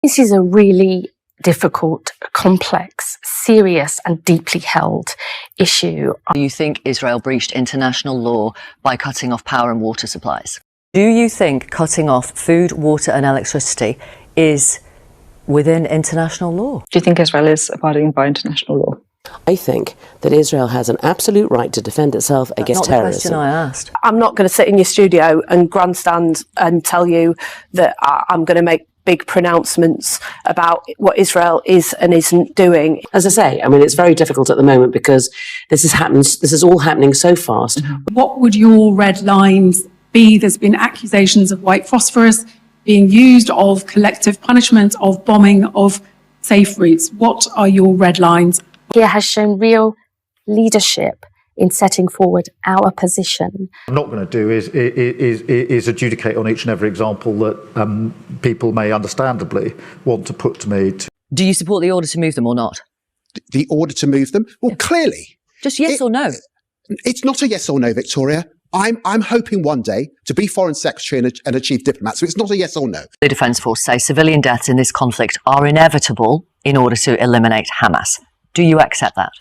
This is a really difficult, complex, serious and deeply held issue. Do you think Israel breached international law by cutting off power and water supplies? Do you think cutting off food, water and electricity is within international law? Do you think Israel is abiding by international law? I think that Israel has an absolute right to defend itself against terrorism. That's not the question I asked. I'm not going to sit in your studio and grandstand and tell you that I'm going to make big pronouncements about what Israel is and isn't doing. As I say, I mean, it's very difficult at the moment because this is all happening so fast. What would your red lines be? There's been accusations of white phosphorus being used, of collective punishment, of bombing, of safe routes. What are your red lines? Keir has shown real leadership in setting forward our position. What I'm not going to do is adjudicate on each and every example that people may understandably want to put to me. Do you support the order to move them or not? The order to move them? Well, clearly. Just yes or no? It's not a yes or no, Victoria. I'm hoping one day to be Foreign Secretary and a Chief Diplomat, so it's not a yes or no. The Defence Force say civilian deaths in this conflict are inevitable in order to eliminate Hamas. Do you accept that?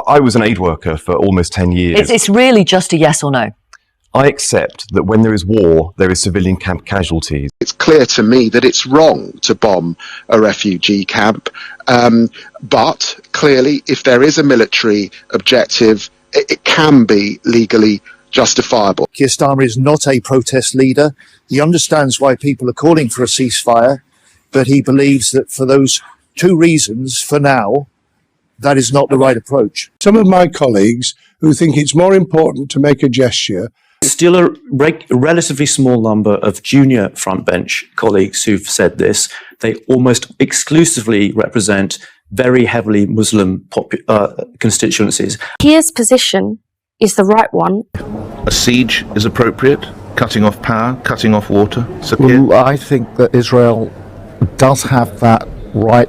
I was an aid worker for almost 10 years. It's really just a yes or no. I accept that when there is war, there is civilian camp casualties. It's clear to me that it's wrong to bomb a refugee camp. But clearly, if there is a military objective, it can be legally justifiable. Keir Starmer is not a protest leader. He understands why people are calling for a ceasefire, but he believes that for those two reasons, for now, that is not the right approach. Some of my colleagues who think it's more important to make a gesture. Still a relatively small number of junior front bench colleagues who've said this. They almost exclusively represent very heavily Muslim constituencies. Keir's position is the right one. A siege is appropriate, cutting off power, cutting off water. Well, I think that Israel does have that right